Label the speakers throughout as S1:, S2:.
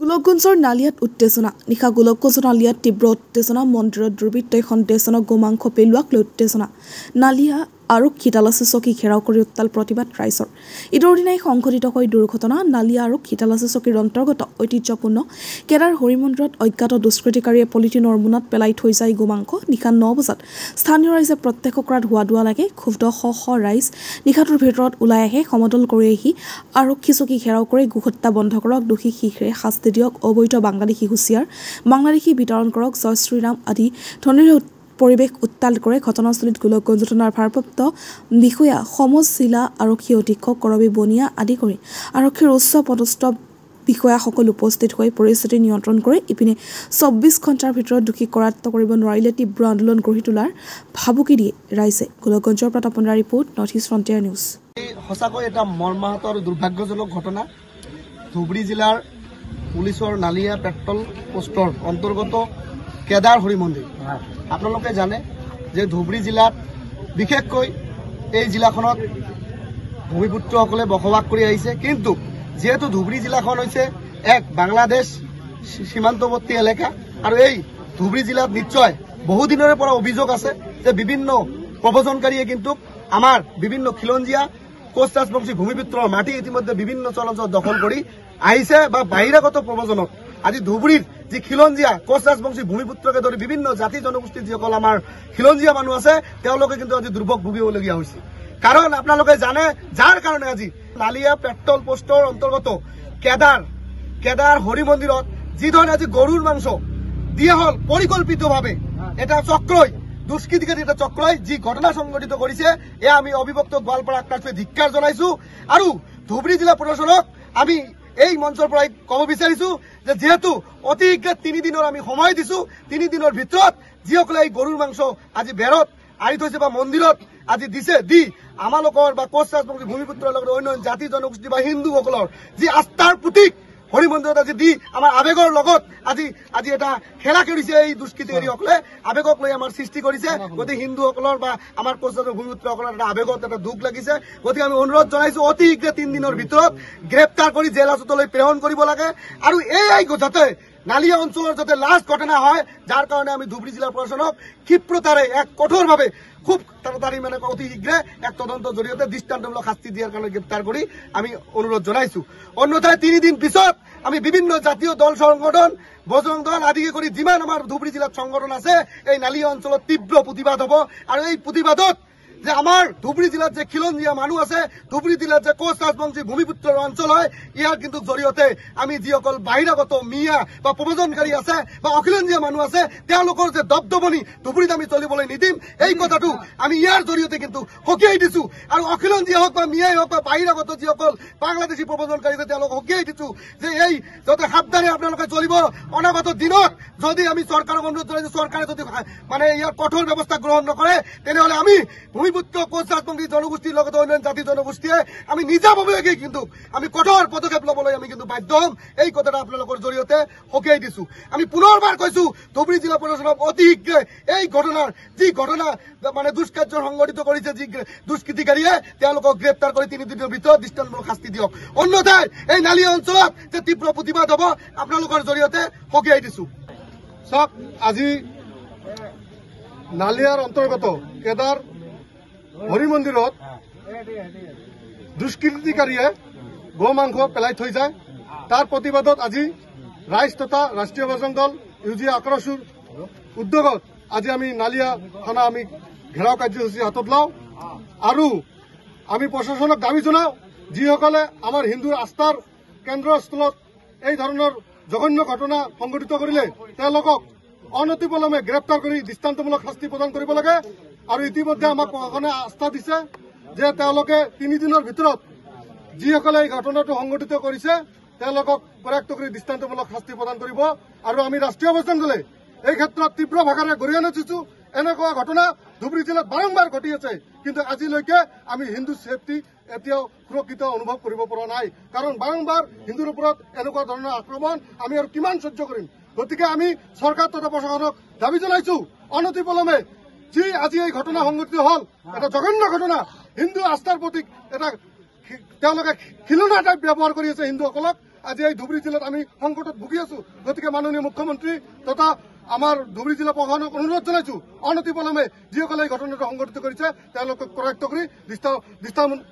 S1: গোলকগঞ্জৰ নালিয়াত উত্তেজনা নিশা গোলকগঞ্জ নালিয়াত তীব্ৰ উত্তেজনা মন্দিৰত দুৰ্বৃত্তই সন্দেহজনক গোমাংস পেলোৱাক লৈ উত্তেজনা নালিয়া আৰক্ষী তালাচী চকী ঘেৰাও কৰি উত্তাল প্ৰতিবাদ ৰাইজৰ ঈদৰ দিনাই সংঘটিত হৈ দুৰ্ঘটনা নালিয়া আৰক্ষী তালাচী চকীৰ অন্তৰ্গত ঐতিহ্যপূৰ্ণ কেদাৰ হৰি মন্দিৰত অজ্ঞাত দুষ্কৃতিকাৰীয়ে পলিথিনৰ মোনাত পেলাই থৈ যায় গোমাংস নিশা 9 বজাত স্থানীয় ৰাইজে প্ৰত্যক্ষ কৰাত হোৱা দুৱা লাগে ক্ষুব্ধ শ ৰাইজ নিশাটোৰ ভিতৰত ওলাই আহে সমদল কৰি আহি আৰক্ষী চকী ঘেৰাও কৰি গোহত্যা বন্ধ কৰক দোষী শীঘ্ৰে শাস্তি দিয়ক অবৈধ বাংলাদেশী হুঁচিয়াৰ বাংলাদেশী বিতৰণ কৰক জয় শ্ৰীৰাম আদি ধ্বনিৰে পৰিৱেশ উত্তাল কৰে ঘটনাস্থলীত গোলকগঞ্জ থানাৰ ভাৰপ্ৰাপ্ত বিষয়া সমজ জিলা আৰক্ষী অধীক্ষক কৰবী বনিয়া আদি কৰি আৰক্ষীৰ উচ্চ পদস্থ বিষয়াসকল উপস্থিত হৈ পৰিস্থিতি নিয়ন্ত্ৰণ কৰে ইপিনে 24 ঘণ্টাৰ ভিতৰত দোষী কৰায়ত্ব কৰিব নোৱাৰিলে তীব্ৰ আন্দোলন গঢ়ি তোলাৰ ভাবুকি দিয়ে ৰাইজে গোলকগঞ্জৰ পৰা Tapan report north east frontier news
S2: সঁচাকৈ এটা মৰ্মাহত আৰু দুৰ্ভাগ্যজনক ঘটনা ধুবুৰী জিলাৰ পুলিচৰ নালিয়া পেট্ৰল পোষ্টৰ অন্তৰ্গত কেদাৰ হৰি মন্দিৰ আপোনালোকে জানে যে ধুবুৰী জিলাত বিশেষকৈ এই জিলাখনত ভূমিপুত্ৰসকলে বসবাস কৰি আহিছে কিন্তু যেহেতু ধুবুৰী জিলাখন হৈছে এক বাংলাদেশ সীমান্তৱৰ্তী এলেকা আৰু এই ধুবুৰী জিলাত নিশ্চয় বহুদিনৰে পৰা অভিযোগ আছে যে বিভিন্ন প্ৰব্ৰজনকাৰীয়ে কিন্তু আমাৰ বিভিন্ন খিলঞ্জীয়া কোচ ৰাজবংশী ভূমিপুত্ৰৰ মাটি ইতিমধ্যে বিভিন্ন চলঞ্চল দখল কৰি আহিছে বা বাহিৰাগত প্ৰব্ৰজনক আজি ধুবুৰীৰ যি খিলঞ্জীয়া কোচ ৰাজবংশী ভূমিপুত্ৰকে ধৰি বিভিন্ন জাতি জনগোষ্ঠীৰ যিসকল আমাৰ খিলঞ্জীয়া মানুহ আছে তেওঁলোকে কিন্তু আজি দুৰ্ভোগ ভুগিবলগীয়া হৈছে কাৰণ আপোনালোকে জানে যাৰ কাৰণে আজি নালিয়া পেট্ৰল পোষ্টৰ অন্তৰ্গত কেদাৰ হৰি মন্দিৰত যি ধৰণে আজি গৰুৰ মাংস দিয়া হল পৰিকল্পিতভাৱে এটা চক্ৰই দুষ্কৃতিকাৰী এটা চক্ৰই যি ঘটনা সংঘটিত কৰিছে এয়া আমি অবিভক্ত গোৱালপাৰা আক্ৰান্তই ধিক্কাৰ জনাইছো আৰু ধুবুৰী জিলা প্ৰশাসনক আমি এই মঞ্চৰ পৰাই ক'ব বিচাৰিছো যে যেহেতু অতি শীঘ্ৰে 3 দিনৰ আমি সময় দিছো 3 দিনৰ ভিতৰত যিসকলে এই গৰুৰ মাংস আজি বেৰত আৰি থৈছে বা মন্দিৰত আজি দিছে দি আমালোকৰ বা কোচ ৰাজবংশী ভূমিপুত্ৰৰ লগত অন্য জাতি জনগোষ্ঠী বা হিন্দুসকলৰ যি আস্থাৰ প্ৰতীক হৰি মন্দিৰত আজি দি আমাৰ আবেগৰ লগত আজি এটা খেলা কৰিছে এই দুষ্কৃতিকাৰীসকলে আবেগক লৈ আমাৰ সৃষ্টি কৰিছে গতিকে হিন্দুসকলৰ বা আমাৰ কোচ ৰাজবংশী ভূমিপুত্ৰসকলৰ এটা আবেগত এটা দুখ লাগিছে গতিকে আমি অনুৰোধ জনাইছো অতি শীঘ্ৰে 3 দিনৰ ভিতৰত গ্ৰেপ্তাৰ কৰি জেল হাজতলৈ প্ৰেৰণ কৰিব লাগে আৰু এই যাতে নালিয়া অঞ্চলৰ যাতে লাষ্ট ঘটনা হয় যাৰ কাৰণে আমি ধুবুৰী জিলা প্ৰশাসনক ক্ষিপ্ৰতাৰে এক কঠোৰভাৱে খুব তাড়াতাড়ি মানে অতি শীঘ্ৰে এক তদন্তৰ জৰিয়তে দৃষ্টান্তমূলক শাস্তি দিয়াৰ কাৰণে গ্ৰেপ্তাৰ কৰি আমি অনুৰোধ জনাইছো অন্যথায় 3 দিন পিছত আমি বিভিন্ন জাতীয় দল সংগঠন বজৰং দল আদিকে কৰি যিমান আমাৰ ধুবুৰী জিলাত সংগঠন আছে এই নালিয়া অঞ্চলত তীব্ৰ প্ৰতিবাদ হ'ব আৰু এই প্ৰতিবাদত যে আমাৰ ধুবুৰী জিলাত যে খিলঞ্জীয়া মানুহ আছে ধুবুৰী জিলাত যে কোচ ৰাজবংশী ভূমিপুত্ৰৰ অঞ্চল হয় ইয়াৰ কিন্তু জৰিয়তে আমি যিসকল বাহিৰাগত মিয়া বা প্ৰব্ৰজনকাৰী আছে বা অখিলঞ্জীয়া মানুহ আছে তেওঁলোকৰ যে দবদবনি ধুবুৰীত আমি চলিবলৈ নিদিম এই কথাটো আমি ইয়াৰ জৰিয়তে কিন্তু সকীয়াই দিছো আৰু অখিলঞ্জীয়া হওক বা মিয়াই হওক বা বাহিৰাগত যিসকল বাংলাদেশী প্ৰব্ৰজনকাৰী আছে তেওঁলোকক সকীয়াই দিছো যে এই যাতে সাৱধানে আপোনালোকে চলিব অনাগত দিনত যদি আমি চৰকাৰক অনুৰোধ জনাইছো চৰকাৰে যদি মানে ইয়াৰ কঠোৰ ব্যৱস্থা গ্ৰহণ নকৰে তেনেহলে আমি ভূমিপুত্ৰ কোচ ৰাজবংশী জনগোষ্ঠীৰ লগতে অন্য জাতি জনগোষ্ঠীয়ে আমি নিজাববীয়াকে কিন্তু আমি কঠোৰ পদক্ষেপ ল'বলৈ আমি কিন্তু বাধ্য হ'ম এই কথাটা আপোনালোকৰ জৰিয়তে সকীয়াই দিছো আমি পুনৰবাৰ কৈছো ধুবুৰী জিলা প্ৰশাসনক অতি শীঘ্ৰে এই ঘটনাৰ যি ঘটনা মানে দুষ্কাৰ্য সংঘটিত কৰিছে যি দুষ্কৃতিকাৰীয়ে তেওঁলোকক গ্ৰেপ্তাৰ কৰি 3 দিনৰ ভিতৰত দৃষ্টান্তমূলক শাস্তি দিয়ক অন্যথায় এই নালিয়া অঞ্চলত যে তীব্ৰ প্ৰতিবাদ হ'ব আপোনালোকৰ জৰিয়তে সকীয়াই দিছো
S3: চাওক আজি নালিয়াৰ অন্তৰ্গত কেদাৰ হৰি মন্দিৰত দুষ্কৃতিকাৰীয়ে গো মাংস পেলাই থৈ যায় তাৰ প্ৰতিবাদত আজি ৰাইজ তথা ৰাষ্ট্ৰীয় বজৰং দল ইউজি আক্ৰশুৰ উদ্যোগত আজি আমি নালিয়া থানা আমি ঘেৰাও কাৰ্যসূচী হাতত লওঁ আৰু আমি প্ৰশাসনক দাবী জনাওঁ যিসকলে আমাৰ হিন্দুৰ আস্থাৰ কেন্দ্ৰস্থলত এই ধৰণৰ জঘন্য ঘটনা সংঘটিত কৰিলে তেওঁলোকক অনতিপলমে গ্ৰেপ্তাৰ কৰি দৃষ্টান্তমূলক শাস্তি প্ৰদান কৰিব লাগে আৰু ইতিমধ্যে আমাক প্ৰশাসনে আস্থা দিছে যে তেওঁলোকে 3 দিনৰ ভিতৰত যিসকলে এই ঘটনাটো সংঘটিত কৰিছে তেওঁলোকক কৰায়ত্ব কৰি দৃষ্টান্তমূলক শাস্তি প্ৰদান কৰিব আৰু আমি ৰাষ্ট্ৰীয় বজৰং দলে এই ক্ষেত্ৰত তীব্ৰ ভাষাৰে গৰিহণা দিছো এনেকুৱা ঘটনা ধুবুৰী জিলাত বাৰম্বাৰ ঘটি আছে কিন্তু আজিলৈকে আমি হিন্দু সেফটি এতিয়াও সুৰক্ষিত অনুভৱ কৰিব পৰা নাই কাৰণ বাৰম্বাৰ হিন্দুৰ ওপৰত এনেকুৱা ধৰণৰ আক্ৰমণ আমি আৰু কিমান সহ্য কৰিম গতিকে আমি চৰকাৰ তথা প্ৰশাসনক দাবী জনাইছো অনতিপলমে যি আজি এই ঘটনা সংঘটিত হল এটা জঘন্য ঘটনা হিন্দু আস্থাৰ প্ৰতীক এটা তেওঁলোকে খিলনা টাইপ ব্যৱহাৰ কৰি আছে হিন্দুসকলক আজি এই ধুবুৰী জিলাত আমি সংকটত ভুগি আছো। গতিকে মাননীয় মুখ্যমন্ত্ৰী তথা আমাৰ ধুবুৰী জিলা প্ৰশাসনক অনুৰোধ জনাইছো, অনতি পলমে যিসকলে এই ঘটনাটো সংঘটিত কৰিছে তেওঁলোকক কৰায়ত্ব কৰি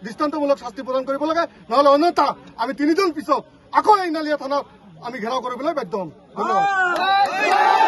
S3: দৃষ্টান্তমূলক শাস্তি প্ৰদান কৰিব লাগে, নহলে অন্যথা আমি 3 দিন পিছত আকৌ এই নালিয়া থানাত আমি ঘেৰাও কৰিবলৈ বাধ্য হ'ম। ধন্যবাদ।